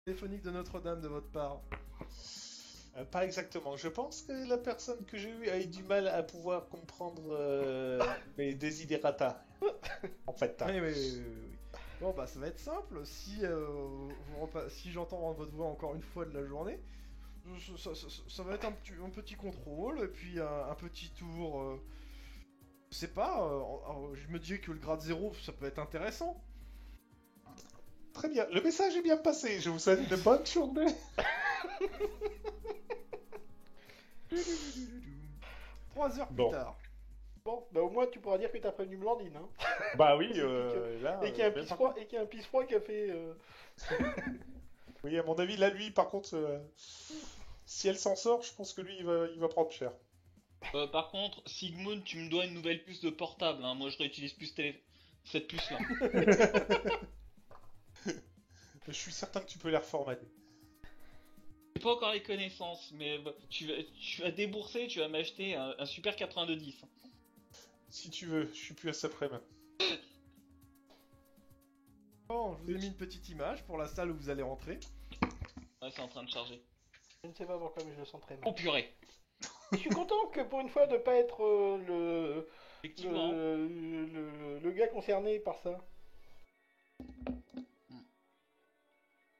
téléphonique de Notre-Dame de votre part. Pas exactement. Je pense que la personne que j'ai eue a eu du mal à pouvoir comprendre mes desiderata. En fait. Oui, oui, oui, oui, oui. Bon, bah, ça va être simple. Si j'entends votre voix encore une fois de la journée, ça va être un petit contrôle, et puis un petit tour. Je sais pas, je me dis que le grade 0, ça peut être intéressant. Très bien. Le message est bien passé. Je vous souhaite une bonne journée. 3 heures plus Bon. tard. Bon, bah au moins tu pourras dire que t'as prévenu Blandine, hein. Bah oui, là. Et qu'il y a un ben, pisse froid, et qu'il y a un pisse froid qui a fait. Oui, à mon avis, là, lui, par contre, si elle s'en sort, je pense que lui, il va prendre cher. Par contre, Sigmund, tu me dois une nouvelle puce de portable. Hein. Moi, je réutilise plus cette puce-là. Je suis certain que tu peux les reformater. J'ai pas encore les connaissances, mais tu vas débourser, tu vas m'acheter un Super 8210. Si tu veux, je suis plus à ça près même. Bon, je vous ai mis une petite image pour la salle où vous allez rentrer. Ouais, c'est en train de charger. Je ne sais pas pourquoi, mais je le sens très mal. Oh purée. Je suis content que pour une fois de pas être Effectivement. le gars concerné par ça.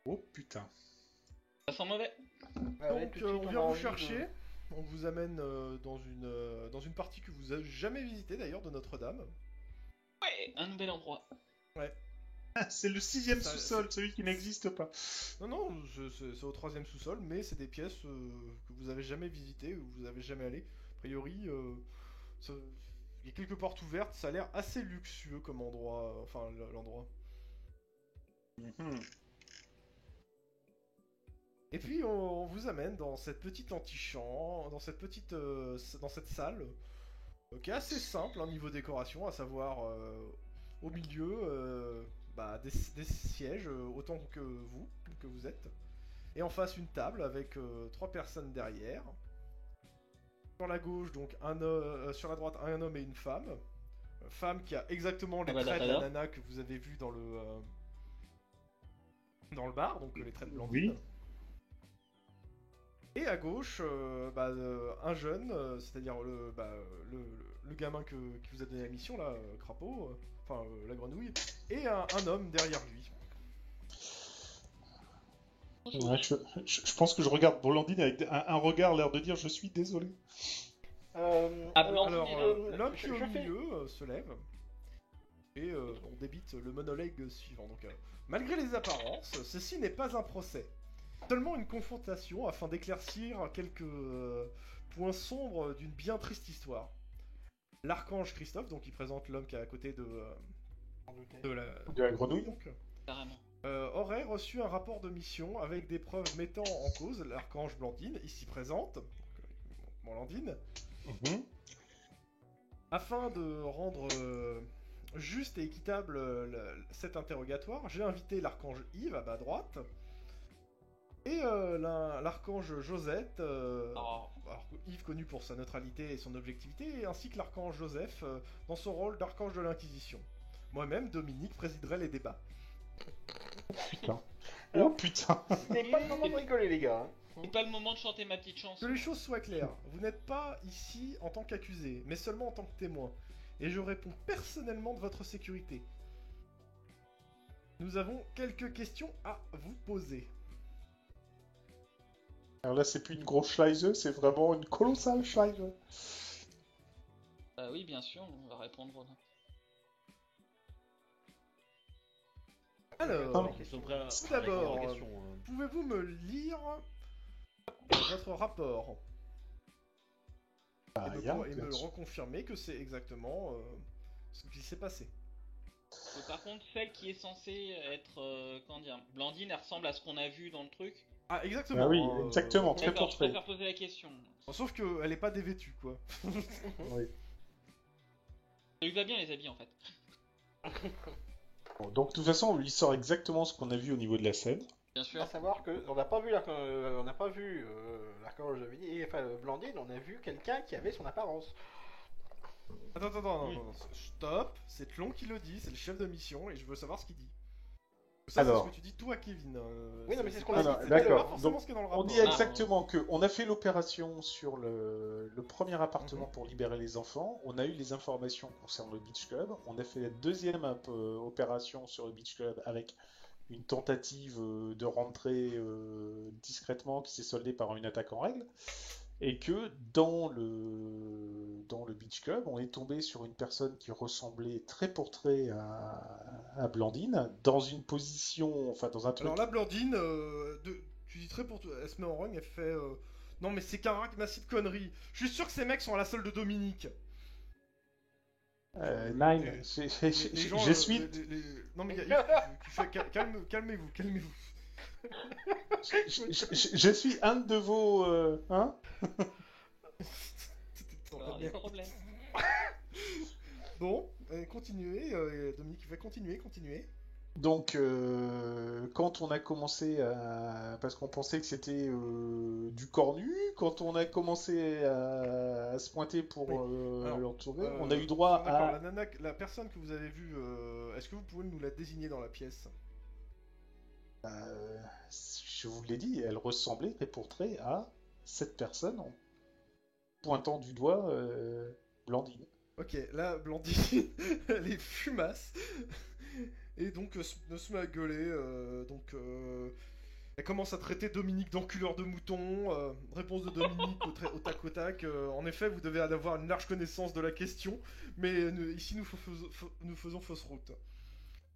Oh putain. Ça sent mauvais. Ah ouais, Donc, tout de suite, on a vient vous envie chercher. On vous amène dans une partie que vous avez jamais visitée d'ailleurs de Notre-Dame. Ouais, un nouvel endroit. Ouais. Ah, c'est le 6ème Ça- sous-sol, celui qui n'existe pas. Non, non, c'est au 3ème sous-sol, mais c'est des pièces que vous avez jamais visitées, où vous avez jamais allé. A priori, il y a quelques portes ouvertes, ça a l'air assez luxueux comme endroit, enfin l'endroit. Mhm. Et puis on vous amène dans cette petite antichambre, dans cette salle, qui est assez simple, hein, niveau décoration, à savoir au milieu des sièges autant que vous êtes, et en face une table avec 3 personnes derrière. Sur la gauche, donc sur la droite, un homme et une femme. Femme qui a exactement les traits de la nana que vous avez vu dans le bar, donc les traits de Blandine. Oui. Et à gauche, un jeune, c'est-à-dire le gamin qui vous a donné la mission, là, Crapaud, la grenouille, et un homme derrière lui. Ouais, je pense que je regarde Blandine avec un regard, l'air de dire je suis désolé. Alors, Blandine, l'homme qui est au je fais- milieu se lève, et on débite le monologue suivant. Donc, malgré les apparences, ceci n'est pas un procès. Seulement une confrontation afin d'éclaircir quelques points sombres d'une bien triste histoire. L'archange Christophe, donc il présente l'homme qui est à côté de De la grenouille. donc, carrément. aurait reçu un rapport de mission avec des preuves mettant en cause l'archange Blandine, ici présente, donc, Blandine, Mhm. afin de rendre juste et équitable cet interrogatoire. J'ai invité l'archange Yves à ma droite. Et l'archange Josette, alors, Yves connu pour sa neutralité et son objectivité, ainsi que l'archange Joseph dans son rôle d'archange de l'Inquisition. Moi-même, Dominique, présiderai les débats. Putain. Alors- Oh putain. Ce n'est pas le moment de rigoler, les gars. Hein. C'est pas le moment de chanter ma petite chanson. Que les choses soient claires, vous n'êtes pas ici en tant qu'accusé, mais seulement en tant que témoin. Et je réponds personnellement de votre sécurité. Nous avons quelques questions à vous poser. Alors là, c'est plus une grosse schleise, c'est vraiment une colossale schleise. Oui, bien sûr, on va répondre. Alors, Ils sont prêts à tout à répondre d'abord, aux questions, hein. pouvez-vous me lire votre rapport Ah, et y a, me bien sûr. reconfirmer que c'est exactement ce qui s'est passé. Par contre, celle qui est censée être, comment dire, Blandine, elle ressemble à ce qu'on a vu dans le truc. Ah, exactement. Ah oui, hein, exactement. Très D'accord, je portrait. préfère poser la question. Sauf qu'elle est pas dévêtue, quoi. Oui. Ça lui va bien les habits en fait. Bon, donc de toute façon, lui il sort exactement ce qu'on a vu au niveau de la scène. Bien À sûr. savoir que on n'a pas vu l'archange et enfin Blandine, on a vu quelqu'un qui avait son apparence. Attends, non, stop. C'est Tlon qui le dit, c'est le chef de mission, et je veux savoir ce qu'il dit. Ça, Alors. c'est ce que tu dis toi, Kevin. Oui, non, mais c'est ce qu'on pas- a dit. c'est D'accord. pas forcément Donc, ce qui est dans le On rapport. dit exactement que on a fait l'opération sur le premier appartement pour libérer les enfants. On a eu les informations concernant le Beach Club. On a fait la deuxième opération sur le Beach Club avec une tentative de rentrer discrètement qui s'est soldée par une attaque en règle. Et que dans le Beach Club, on est tombé sur une personne qui ressemblait trait pour trait à Blandine, dans une position, enfin dans un truc. Alors là, Blandine, tu dis très pour toi, elle se met en rang, elle fait non, mais c'est qu'un massif de conneries. Je suis sûr que ces mecs sont à la salle de Dominique. Nine, Les je gens, suis. Non, mais calmez-vous, calmez-vous. Je suis un de vos. Hein? Alors, des problèmes. Bon, continuez, Dominique, il va continuer. Donc, quand on a commencé à. Parce qu'on pensait que c'était du cornu, quand on a commencé à se pointer pour Alors, l'entourer, on a eu droit d'accord, à. la personne que vous avez vue, est-ce que vous pouvez nous la désigner dans la pièce? Je vous l'ai dit, elle ressemblait trait pour trait à cette personne en pointant du doigt Blandine. Ok, là, Blandine, elle est fumasse. Et donc, se met à gueuler. Elle commence à traiter Dominique d'enculeur de mouton. Réponse de Dominique au tac au tac. En effet, vous devez avoir une large connaissance de la question. Mais ici, nous faisons fausse route.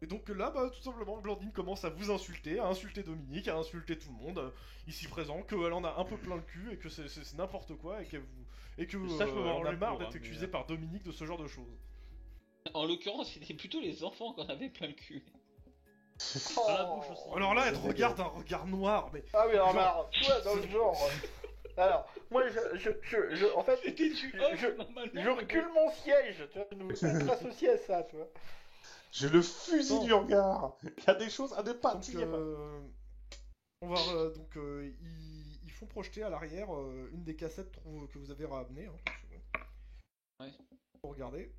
Et donc là, bah, tout simplement, Blandine commence à vous insulter, à insulter Dominique, à insulter tout le monde ici présent, qu'elle en a un peu plein le cul et que c'est n'importe quoi et que Ça, je peux on a m'arranger marre pour, d'être hein, accusé mais- par Dominique de ce genre de choses. En l'occurrence, c'était plutôt les enfants qu'on avait plein le cul. Dans la bouche aussi. Alors là, elle te regarde d'un regard noir, mais Ah oui, alors, Genre- alors, toi, dans le genre. Alors, moi, en fait, C'était-tu je- normalement je recule mon siège, tu vois, nous être associés à ça, tu vois. Je le fusille Bon. du regard. Il y a des choses à ne pas donc, dire. on va ils font projeter à l'arrière une des cassettes que vous avez ramenées. Ouais. Pour regarder.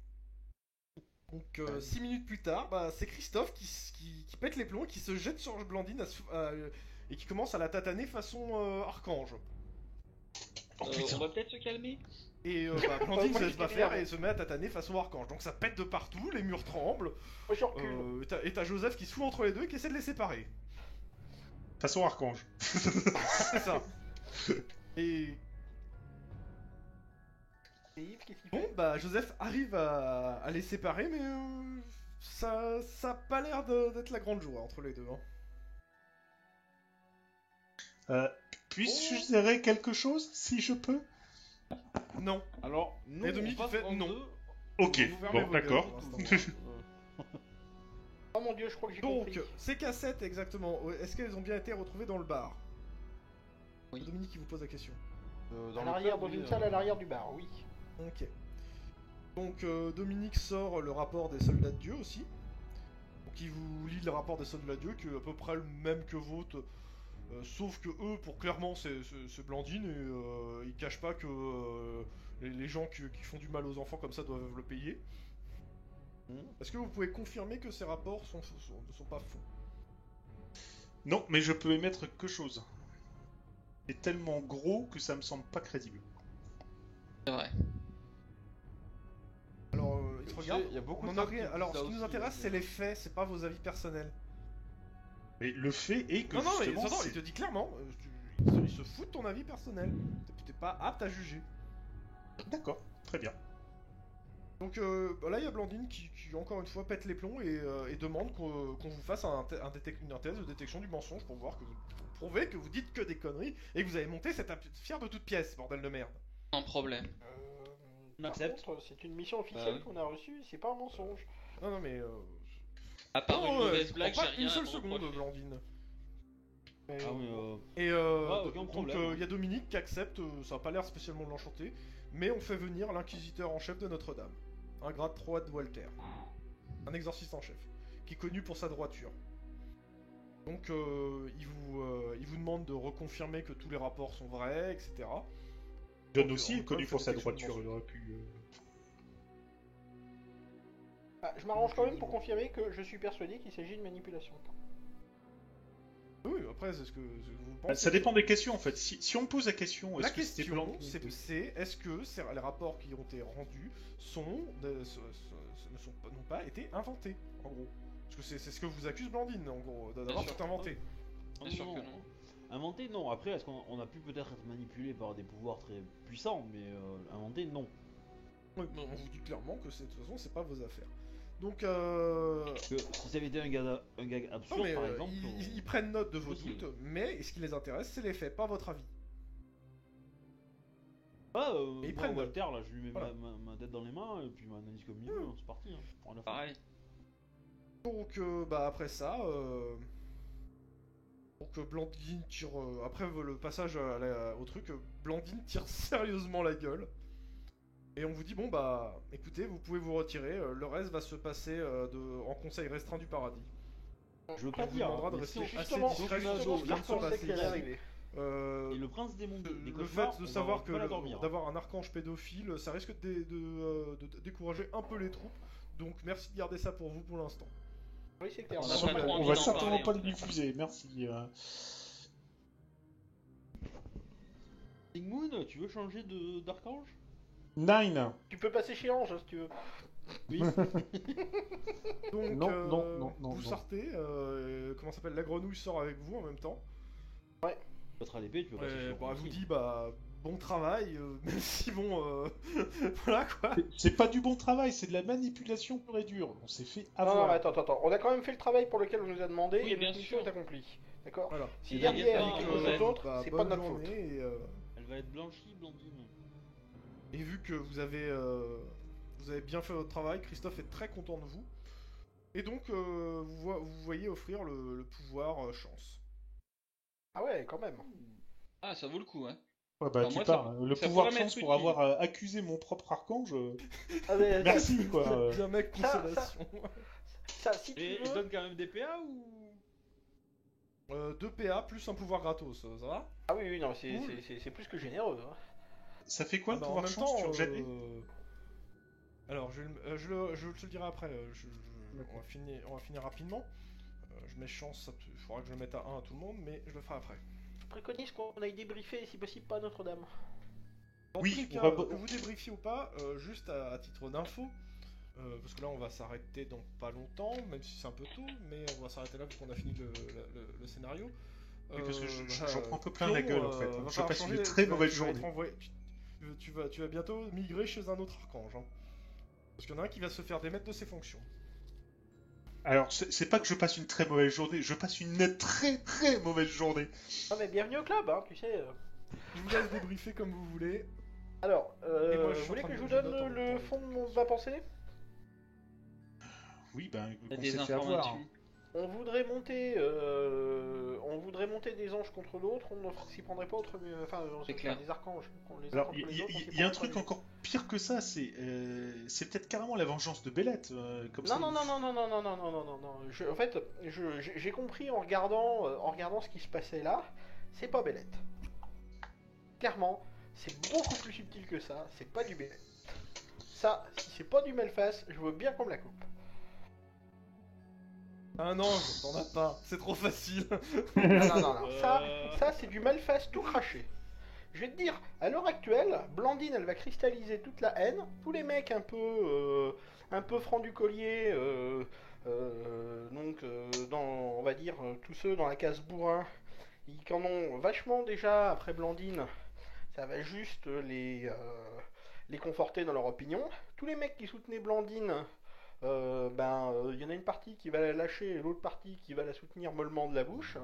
Donc 6 minutes plus tard, bah, c'est Christophe qui pète les plombs, qui se jette sur Blandine et qui commence à la tataner façon archange. Oh putain. On va peut-être se calmer. Et bah, Blandine Moi, se je laisse pas t'énerve. faire et se met à tataner façon archange. Donc ça pète de partout, les murs tremblent. Moi, je recule. Et t'as Joseph qui se fout entre les deux et qui essaie de les séparer. Façon archange. C'est ça. Et Et Yves, qu'est-ce qu'il bon, fait? bah Joseph arrive à les séparer, mais ça a pas l'air d'être la grande joie entre les deux. Hein. Puis-je gérer quelque chose, si je peux? Non. Alors, nous, Et Dominique, on passe il fait en non. deux. Ok, Vous fermez bon, vos gueules d'accord. pour l'instant. Oh mon dieu, je crois que j'ai Donc, compris. ces cassettes exactement, est-ce qu'elles ont bien été retrouvées dans le bar? Oui. C'est Dominique qui vous pose la question. Dans À le l'arrière, club, dans oui, une salle à l'arrière du bar, oui. Ok. Donc Dominique sort le rapport des soldats de Dieu aussi. Donc il vous lit le rapport des soldats de Dieu, qui est à peu près le même que vôtre, sauf que eux, pour clairement, c'est Blandine, et ils cachent pas que les gens qui font du mal aux enfants comme ça doivent le payer. Est-ce que vous pouvez confirmer que ces rapports ne sont pas faux? Non, mais je peux émettre que chose. C'est tellement gros que ça me semble pas crédible. C'est vrai. Alors, il Tu se sais, regarde. il y a beaucoup On en de a femmes qui rien. disent Alors, ça ce qui nous aussi, intéresse, hein, c'est mais- les faits, c'est pas vos avis personnels. Mais le fait est que Non, non, mais justement, non, c'est- il te dit clairement, il se fout de ton avis personnel. T'es pas apte à juger. D'accord, très bien. Donc là, il y a Blandine qui, encore une fois, pète les plombs et demande qu'on vous fasse une thèse de détection du mensonge pour voir que pour prouver que vous dites que des conneries et que vous avez monté cette fière de toute pièce, bordel de merde. Sans problème. Par Accepte. contre, c'est une mission officielle oui. qu'on a reçue, c'est pas un mensonge. Non, non, mais. À part une non, mauvaise je blague, prends j'ai pas rien une à seule me seconde, reprocher. Blandine. Ah, mais Et aucun donc problème. il y a Dominique qui accepte, ça a pas l'air spécialement de l'enchanter, mais on fait venir l'inquisiteur en chef de Notre-Dame, un grade 3 de Walter, un exorciste en chef, qui est connu pour sa droiture. Donc il vous demande de reconfirmer que tous les rapports sont vrais, etc. John Donc, aussi on est connu fait pour sa détection de droiture, il mensonge. aurait pu... Ah, je m'arrange quand même pour confirmer que je suis persuadé qu'il s'agit de manipulation. Oui, après, c'est ce que vous pensez. Ça dépend des questions en fait. Si on me pose la question, La est-ce que c'était question, Blanc c'est est-ce que les rapports qui ont été rendus n'ont pas été inventés, en gros. Parce que c'est ce que vous accuse Blandine, en gros, d'avoir sûr. tout inventé. Bien sûr que non. Inventé, non. Après, est-ce qu'on a pu peut-être être manipulé par des pouvoirs très puissants, mais inventé, non. Oui, mais on vous dit clairement que de toute façon, c'est pas vos affaires. Donc, Que si ça avait été un gag absurde, non, mais, par exemple... ils prennent note de vos possible. doutes, mais ce qui les intéresse, c'est les faits, pas votre avis. Ah, Et ils moi, prennent Walter, là, je lui mets Voilà. ma tête dans les mains, et puis ma analyse comme il veut, c'est parti. Hein. Rien à faire. Pareil. Donc, après ça, donc Blandine tire... après le passage au truc, Blandine tire sérieusement la gueule. Et on vous dit, bon bah, écoutez, vous pouvez vous retirer, le reste va se passer en conseil restreint du paradis. Je veux On pas vous dire, demandera de mais rester si assez Justement, discret justement, sur ce qui vient de se l'archange qui allait passer. arriver. Et le prince démon des Le cauchemars, fait de on savoir va pas la dormir. d'avoir un archange pédophile, ça risque de décourager un peu les troupes. Donc merci de garder ça pour vous pour l'instant. Oui, c'est clair. On a pas le droit On d'en va parler, certainement en pas tout le cas. diffuser, merci. Sigmund, tu veux changer d'archange? Nine. Tu peux passer chez Ange, si tu veux. Oui. Donc Non, vous non. sortez, comment ça s'appelle, la grenouille sort avec vous en même temps. Peut-être à l'épée, tu peux passer sur Bon, elle vous aussi. dit bah bon travail, même si bon voilà quoi. C'est pas du bon travail, c'est de la manipulation pure et dure. On s'est fait Non, non, avoir. mais attends. On a quand même fait le travail pour lequel on nous a demandé Oui, et bien notre mission sûr. est accomplie. D'accord. Voilà. Si Et derrière David, il y a donc, quelque chose d'autre, bah, c'est pas bonne de notre faute. journée Elle va être blanchie, Blandine. et vu que vous avez bien fait votre travail, Christophe est très content de vous. Et donc vous voyez offrir le pouvoir chance. Ah ouais, quand même. Ah, ça vaut le coup, hein. Ouais, bah, Alors, tu moi, parles. Le ça pouvoir pourrait chance m'être pour utile. avoir accusé mon propre archange. Ah, mais, Merci, quoi. Bien mec, ça- consolation. Ça, si tu Et il veux. donne quand même des PA ou... 2 PA plus un pouvoir gratos, ça va? Ah oui, non, c'est Cool. c'est plus que généreux. Hein. Ça fait quoi Ah le bah, pouvoir chance sur Jadé alors, je te le dirai après. On va finir rapidement. Je mets chance, il faudra que je le mette à 1 à tout le monde, mais je le ferai après. Je préconise qu'on aille débriefer, si possible, pas Notre-Dame. Dans Oui, tous les on cas, va- que vous débriefiez ou pas, juste à titre d'info, parce que là on va s'arrêter dans pas longtemps, même si c'est un peu tôt, mais on va s'arrêter là vu qu'on a fini le scénario. Oui, parce que Voilà, j'en prends un peu plein la Clon, gueule en fait. va Je falloir passe changer, une très tu vas- mauvaise tu vas être journée. envoyé- tu vas bientôt migrer chez un autre archange. Hein. Parce qu'il y en a un qui va se faire démettre de ses fonctions. Alors, c'est pas que je passe une très mauvaise journée, je passe une très mauvaise journée. Ah, mais bienvenue au club, hein, tu sais. Je vous laisse débriefer comme vous voulez. Alors, Et moi, je suis vous en voulez train que de- je vous je note en donne même le temps. fond de ma pensée? Oui, ben, Il y a on des s'est fait avoir. informations. On voudrait monter des anges contre l'autre, on ne s'y prendrait pas autre mieux. Enfin, C'est clair. des archanges. Les uns Alors, contre les autres, on s'y il y a un prendrait truc pas encore pire que ça, c'est peut-être carrément la vengeance de Bellette. Comme ça, Non. En fait, j'ai compris en regardant ce qui se passait là, c'est pas Bellette. Clairement, c'est beaucoup plus subtil que ça, c'est pas du Bellette. Ça, si c'est pas du Malface, je veux bien qu'on me la coupe. Un ange, t'en as pas, c'est trop facile. Non. Ça c'est du Malface tout craché. Je vais te dire, à l'heure actuelle, Blandine, elle va cristalliser toute la haine. Tous les mecs un peu francs du collier, on va dire, tous ceux dans la case bourrin, ils en ont vachement déjà après Blandine. Ça va juste les conforter dans leur opinion. Tous les mecs qui soutenaient Blandine, y en a une partie qui va la lâcher et l'autre partie qui va la soutenir mollement de la bouche.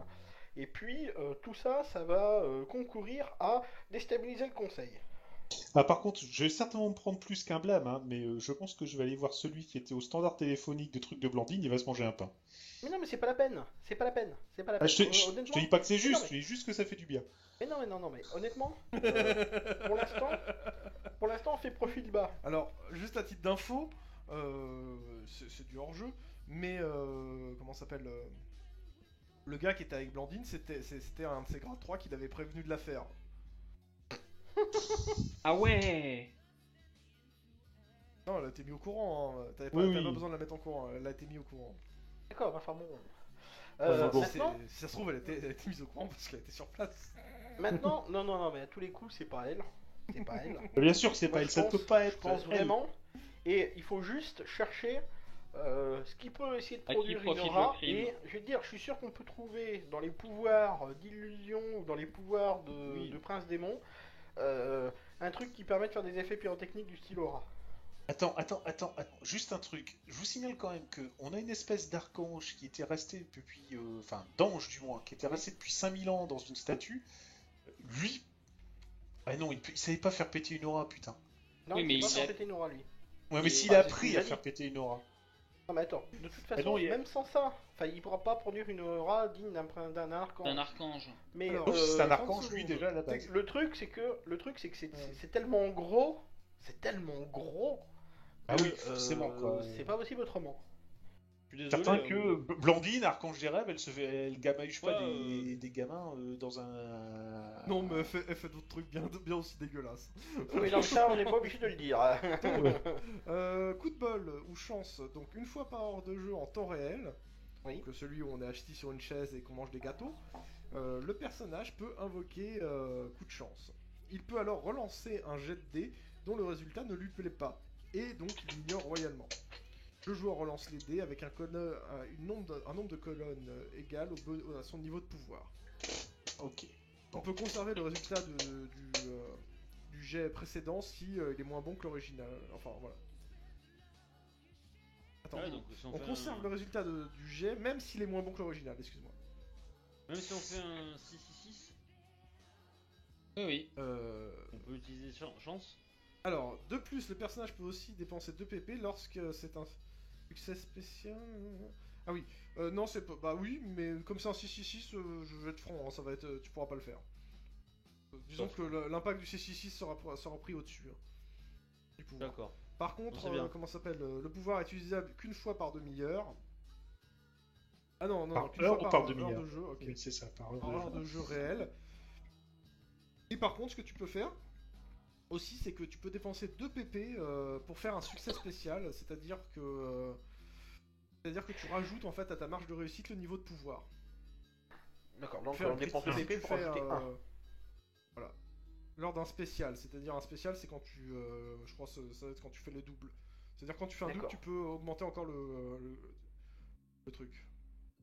Et puis, tout ça, ça va concourir à déstabiliser le conseil. Ah, par contre, je vais certainement me prendre plus qu'un blâme, hein, mais je pense que je vais aller voir celui qui était au standard téléphonique de trucs de Blandine, il va se manger un pain. Mais non, mais c'est pas la peine. C'est pas la peine. Ah, je te Honnêtement- dis pas que c'est Non, juste, mais- je dis juste que ça fait du bien. Mais non, mais honnêtement, pour l'instant, on fait profil bas. Alors, juste à titre d'info, c'est du hors-jeu, mais comment ça s'appelle le gars qui était avec Blandine, c'était un de ses grades 3 qui l'avait prévenu de l'affaire. Ah ouais. Non, elle a été mise au courant, hein. T'avais pas, Oui, t'avais oui. pas besoin de la mettre en courant, elle a été mise au courant. D'accord, enfin bon. bon. Maintenant, Si ça se trouve, elle était mise au courant parce qu'elle était sur place. maintenant, non, mais à tous les coups, c'est pas elle. C'est pas elle. Bien sûr que c'est Moi, pas je elle, ça pense- peut pas Je être pense elle. vraiment. Et il faut juste chercher ce qui peut essayer de À qui produire une profite aura. le crime. Et je veux dire, je suis sûr qu'on peut trouver dans les pouvoirs d'illusion ou dans les pouvoirs Oui. de prince démon un truc qui permet de faire des effets pyrotechniques du style aura. Attends, juste un truc. Je vous signale quand même que on a une espèce d'archange qui était resté depuis, enfin d'ange du moins, qui était resté depuis 5000 ans dans une statue. Lui, ah non, il savait pas faire péter une aura, putain. Non, Oui, mais il il va faire a- péter une aura lui. Ouais, mais Et- s'il bah, a c'est ce appris qu'il à a faire dit. péter une aura. Non mais attends, de toute façon, non, il y a- même sans ça, enfin, il pourra pas produire une aura digne d'un archange. Un archange. Mais Alors, Donc c'est un 30 archange lui secondes. déjà à la base. le truc c'est que c'est tellement gros, Ah que, oui, forcément, quoi. c'est pas possible autrement. Je suis désolé. Certain que Blandine, archange des rêves, elle gamaille pas Ouais, des gamins dans un. Non, mais elle fait d'autres trucs bien aussi dégueulasses. Oui, dans ça, on n'est pas obligé de le dire. Coup de bol ou chance, donc une fois par heure de jeu en temps réel, Oui. que celui où on est assis sur une chaise et qu'on mange des gâteaux, le personnage peut invoquer coup de chance. Il peut alors relancer un jet de dés dont le résultat ne lui plaît pas, et donc il ignore royalement. Le joueur relance les dés avec un nombre de colonnes égal à son niveau de pouvoir. Ok. On peut conserver le résultat du jet précédent si il est moins bon que l'original. Enfin voilà. Attends, Ouais, donc, si on fait conserve le résultat du jet même s'il est moins bon que l'original, excuse-moi. Même si on fait un 6-6-6, Oui, oui. on peut utiliser chance. Alors, de plus, le personnage peut aussi dépenser 2 PP lorsque c'est un succès spécial. Ah oui, non, c'est pas. Bah oui, mais comme c'est un 666, je vais être franc, hein, ça va être. Tu pourras pas le faire. Disons que l'impact du 666 sera pris au-dessus. Hein, du pouvoir. D'accord. Par contre, C'est bien. comment ça s'appelle le pouvoir est utilisable qu'une fois par demi-heure. Ah non, Par qu'une heure fois ou par heure demi-heure de jeu, ok. Oui, c'est ça, par heure Par heure de jeu réel. Et par contre, ce que tu peux faire aussi, c'est que tu peux dépenser 2 PP pour faire un succès spécial, c'est-à-dire que tu rajoutes en fait à ta marge de réussite le niveau de pouvoir. D'accord, donc Tu fais un on dépense critique, PP tu pour fais, rajouter 1. Voilà. Lors d'un spécial, c'est-à-dire un spécial, c'est quand tu, je crois, que ça va être quand tu fais les doubles. C'est-à-dire quand tu fais un double, D'accord. tu peux augmenter encore le truc.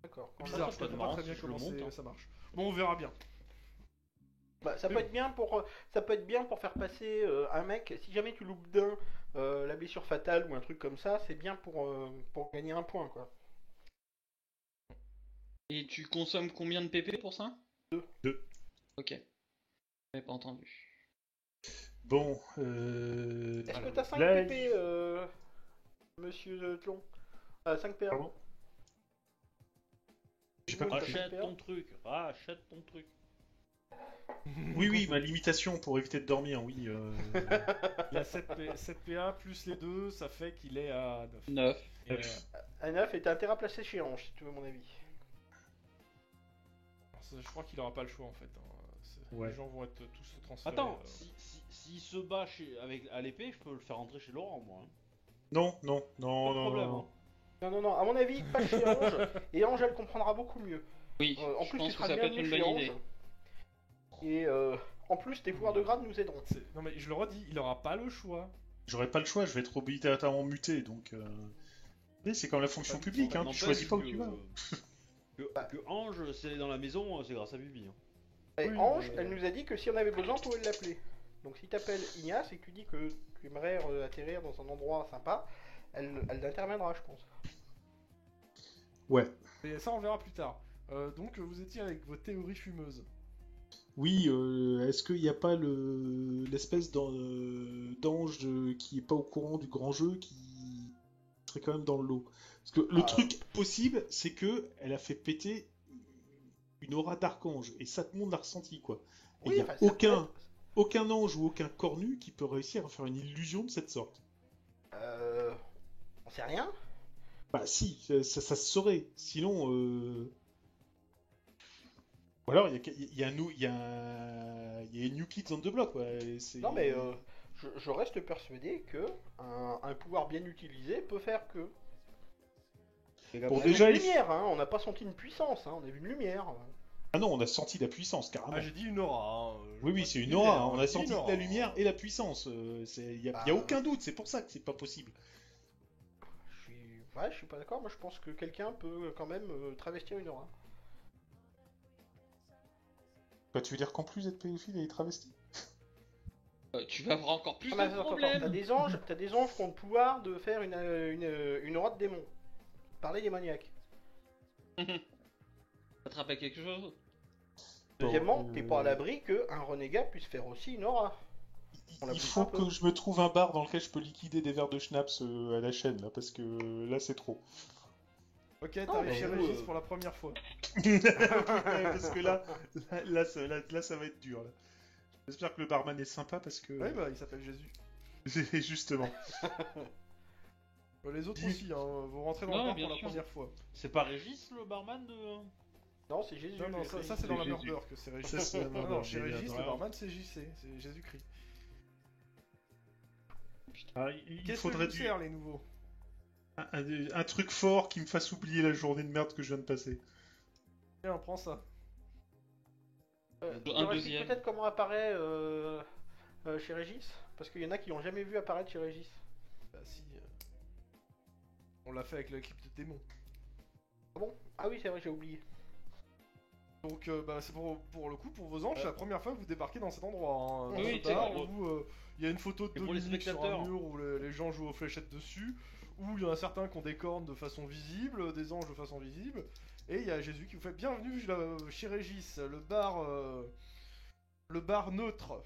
D'accord. C'est bizarre, je peut comprends être pas marrant très bien si je le comment monte, hein. ça marche. Bon, on verra bien. Bah, ça peut être bien pour faire passer un mec. Si jamais tu loupes d'un la blessure fatale ou un truc comme ça, c'est bien pour gagner un point quoi. Et tu consommes combien de PP pour ça 2. Ok. J'avais pas entendu. Bon, Est-ce que t'as 5 là, PP, monsieur Tlon 5 PA. Pardon J'ai pas Tout le monde compris. a 5 Rachète PA. ton truc, rachète ton truc. Oui, ma limitation pour éviter de dormir, oui. Il a 7 PA plus les 2, ça fait qu'il est à 9. 9. Et, Un 9 et t'as intérêt à placer chez Ange si tu veux mon avis. je crois qu'il aura pas le choix en fait. Hein. Ouais. Les gens vont être tous transférés. Attends, s'il se bat à l'épée, je peux le faire rentrer chez Laurent, moi. Hein. Non, Pas de problème. non. Hein. Non, à mon avis, pas chez Ange. Et Ange, elle comprendra beaucoup mieux. Oui, En je plus, pense tu que seras ça peut être bienvenu une chez bonne Ange. idée. Et en plus, tes pouvoirs de grade nous aideront. Non mais je le redis, il aura pas le choix. J'aurais pas le choix, je vais être obligatoirement muté, donc... Oui, c'est comme la fonction publique, hein, tu N'empêche choisis pas où que- tu vas. que Ange, si elle est dans la maison, c'est grâce à Bibi. Hein. Et Oui, Ange, mais- elle nous a dit que si on avait besoin, on pouvait l'appeler. Donc si t'appelles Ignace et que tu dis que tu aimerais atterrir dans un endroit sympa, elle interviendra, je pense. Ouais. Et ça on verra plus tard. Donc vous étiez avec vos théories fumeuses. Oui, est-ce qu'il n'y a pas l'espèce d'ange qui est pas au courant du grand jeu qui serait quand même dans le lot? Parce que le truc possible, c'est que elle a fait péter une aura d'archange, et ça, tout le monde l'a ressenti, quoi. Et il n'y a enfin, ça peut être- aucun ange ou aucun cornu qui peut réussir à faire une illusion de cette sorte. On sait rien. Bah si, ça se saurait. Sinon, ou alors il y a New Kids on the Block, quoi. Et Non mais je reste persuadé que un pouvoir bien utilisé peut faire que. Bon, On a vu déjà, une lumière, hein, on n'a pas senti une puissance, hein, on a vu une lumière. Ah non, on a senti la puissance, carrément. Ah, j'ai dit une aura. Hein. Oui, oui, Pas c'est dit une lumière, aura, hein. On a j'ai dit senti une aura. la lumière et la puissance. Il y a aucun doute, c'est pour ça que c'est pas possible. Ouais, je suis pas d'accord, moi je pense que quelqu'un peut quand même travestir une aura. Bah, tu veux dire qu'en plus d'être pédophile, elle est travestie? Tu vas avoir encore plus Ah, mais de attends, problèmes. t'as des anges qui ont le pouvoir de faire une aura de démon. Parler démoniaque. Attraper quelque chose. Deuxièmement, Bon, t'es pas à l'abri qu'un renégat puisse faire aussi une aura. On la Il pousse faut un peu. que je me trouve un bar dans lequel je peux liquider des verres de schnapps à la chaîne, là, parce que là, c'est trop. Ok, mais t'arrives chez vous, Régis pour la première fois. Parce que là, ça va être dur. Là. J'espère que le barman est sympa, parce que... Ouais, bah il s'appelle Jésus. Justement. Les autres aussi, hein. Vous rentrez dans Ouais, le bar bien pour la sûr. première fois. C'est pas Régis le barman de. Non, c'est Jésus. Non, non, lui. ça c'est dans la Jésus. murder que c'est Régis. Ça, c'est la Non, murder, non, chez mais Régis, attends, le barman c'est JC, c'est Jésus-Christ. Ah, il Qu'est-ce faudrait que je vous sers, les nouveaux? un truc fort qui me fasse oublier la journée de merde que je viens de passer. Tiens, prends ça. Tu Un leur expliques deuxième. peut-être comment apparaît chez Régis. Parce qu'il y en a qui l'ont jamais vu apparaître chez Régis. Bah si. On l'a fait avec l'équipe de démons. Ah bon? Ah oui, c'est vrai, j'ai oublié. Donc bah, c'est pour le coup, pour vos anges, c'est la première fois que vous débarquez dans cet endroit. Hein, dans Oui, ce c'est bar vrai. où il y a une photo de Et pour les Dominique sur un spectateurs. mur où les gens jouent aux fléchettes dessus, où il y en a certains qui ont des cornes de façon visible, des anges de façon visible, et il y a Jésus qui vous fait bienvenue chez Régis, le bar neutre.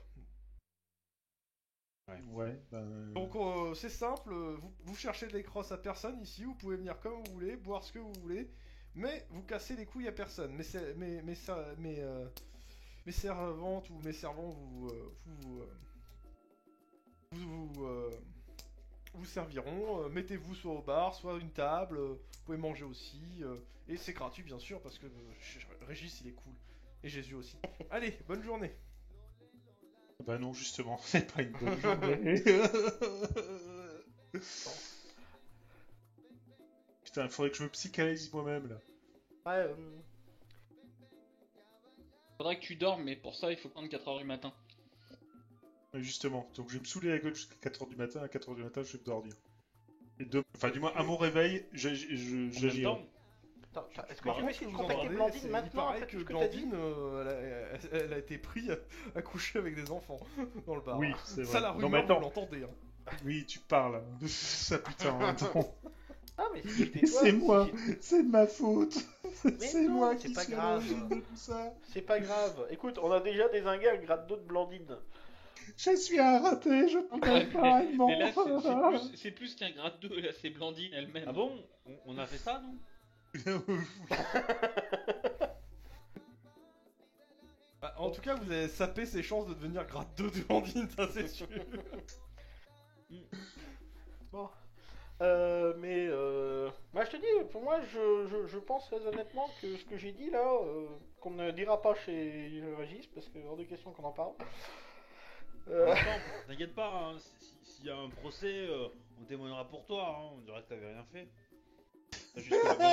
Ouais, ben... Donc c'est simple, vous cherchez des crosses à personne ici, vous pouvez venir comme vous voulez, boire ce que vous voulez, mais vous cassez les couilles à personne. Mes servantes ou mes servants vous serviront, mettez-vous soit au bar, soit une table, vous pouvez manger aussi, et c'est gratuit bien sûr parce que Régis il est cool, et Jésus aussi. Allez, bonne journée. Bah non, justement, c'est pas une bonne journée. Putain, il faudrait que je me psychanalyse moi-même, là. Ouais, Faudrait que tu dormes, mais pour ça, il faut prendre 4h du matin. Ouais, justement, donc je vais me saouler la gueule jusqu'à 4h du matin, à 4h du matin, je vais me dormir. Et enfin, du moins, à mon réveil, En même j'agirai. temps, attends, est-ce que Par tu veux contre, essayer de vous contacter entendez, Blandine il maintenant paraît après que tout ce que t'as dit? Blandine, elle a été prise à coucher avec des enfants dans le bar. Oui, c'est vrai. Ça, la Non, rumeur, mais attends. vous l'entendez. Hein. Oui, tu parles. Ça, putain, attends. Ah, mais c'était toi. C'est moi, c'est de ma faute. Mais C'est non, moi c'est qui pas suis à grave. l'origine de tout ça. C'est pas grave. Écoute, on a déjà dézingué un grade 2 de Blandine. Je suis un raté, je peux Ouais, pas, mais, non. mais là, c'est plus qu'un grade 2, là, c'est Blandine elle-même. ah bon on a fait ça, non? Bah, en tout cas, vous avez sapé ses chances de devenir grade 2 de Blandine, ça c'est sûr. Bon. Moi je te dis, pour moi, je pense très honnêtement que ce que j'ai dit là, qu'on ne dira pas chez Régis, parce que hors de question qu'on en parle. Attends, t'inquiète pas, hein, s'il y a un procès, on témoignera pour toi, hein, on dirait que t'avais rien fait. T'as juste collaboré.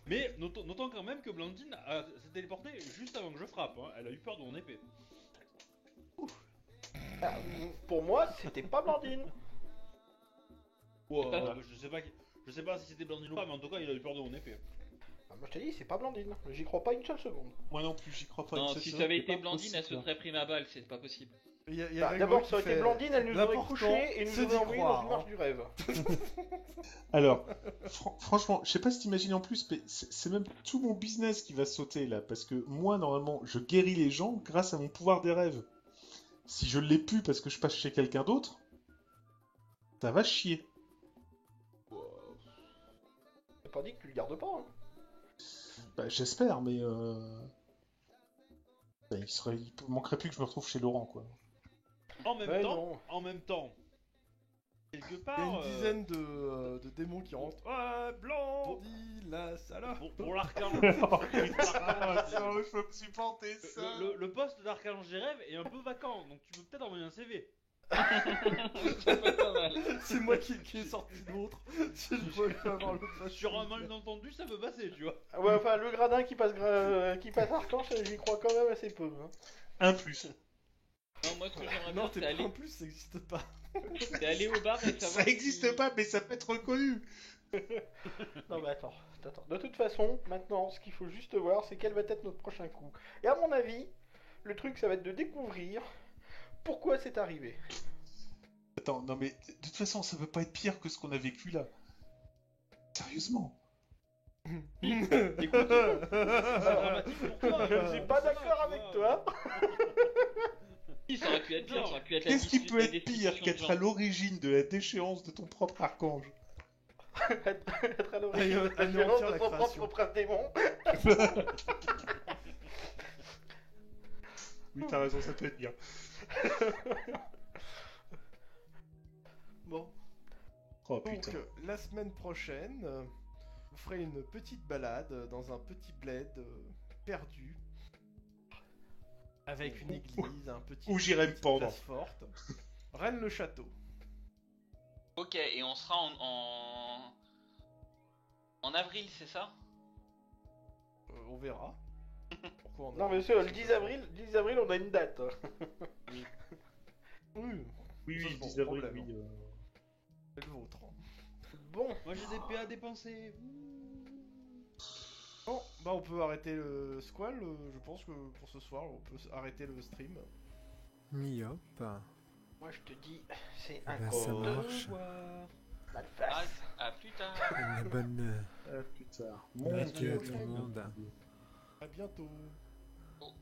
Mais notons quand même que Blandine s'est téléportée juste avant que je frappe, hein. Elle a eu peur de mon épée. Ah, pour moi, c'était pas Blandine. Je sais pas si c'était Blandine ou pas, mais en tout cas il a eu peur de mon épée. Ah, moi je te dis, c'est pas Blandine. J'y crois pas une seule seconde. Moi non plus, j'y crois pas. Non, une seule si seconde, ça avait c'est été pas Blandine, elle se possible. serait pris ma balle, c'est pas possible. Il y a Bah, Grégory D'abord, qui ça aurait été fait, Blandine, elle nous aurait l'important, couché et nous c'est aurait d'y envoyé croire, dans une marche hein. du rêve. Alors, franchement, je sais pas si t'imagines en plus, mais c'est même tout mon business qui va sauter là, parce que moi, normalement, je guéris les gens grâce à mon pouvoir des rêves. Si je l'ai plus parce que je passe chez quelqu'un d'autre, ça va chier. J'ai pas dit que tu le gardes pas. Hein. Bah, j'espère, mais bah, il manquerait plus que je me retrouve chez Laurent, quoi. En même Ouais, temps, non. quelque Il y a part, une dizaine de démons qui rentrent. Ah, Blandine, la salope. pour l'archange, je peux me supporter le poste d'archange des rêves est un peu vacant, donc tu peux peut-être envoyer un CV. Ça peut être pas mal. C'est moi qui ai sorti d'autres. Si je voulais avoir le flash. Sur un malentendu, ça peut passer, tu vois. Ah ouais, enfin, le gradin qui passe Arcange, j'y crois quand même assez peu. Hein. Un plus. Non, moi, ce que j'aimerais Non, bien, t'es c'est aller, en plus, ça existe pas. c'est aller au bar et savoir. Ça existe pas, mais ça peut être reconnu. Non, mais attends. De toute façon, maintenant, ce qu'il faut juste voir, c'est quel va être notre prochain coup. Et à mon avis, le truc, ça va être de découvrir pourquoi c'est arrivé. Attends, non mais de toute façon, ça peut pas être pire que ce qu'on a vécu là. Sérieusement. Écoute, c'est pas dramatique pour toi. Je suis pas d'accord avec toi. Si, ça aurait pu être pire, ça aurait pu être la Qu'est-ce qui dis- peut la être pire destitution de qu'être gens. à l'origine de la déchéance de ton propre archange? Être à l'origine de la Anéantir violence de la son création. propre prince démon. Oui, t'as raison, ça peut être bien. Bon. Oh Donc, putain. la semaine prochaine, vous ferez une petite balade dans un petit bled perdu. Avec une église, un petit. Où j'irai me petite pendre. place forte. Rennes-le-Château. Ok, et on sera en avril, c'est ça? On verra. Pourquoi on a- Non, monsieur, le 10 avril, on a une date. Hein. Oui, Oui, ça, oui, c'est bon, 10 avril, problème, oui. c'est le vôtre. Bon, Moi j'ai des PA dépensés. Bon, bah on peut arrêter le squall. Je pense que pour ce soir, on peut arrêter le stream. Myope. moi je te dis, c'est un Bah, ça code. marche. Mal Ah, face. à plus tard. Une bonne Plus tard. nuit à tout le monde. À bientôt. Oh.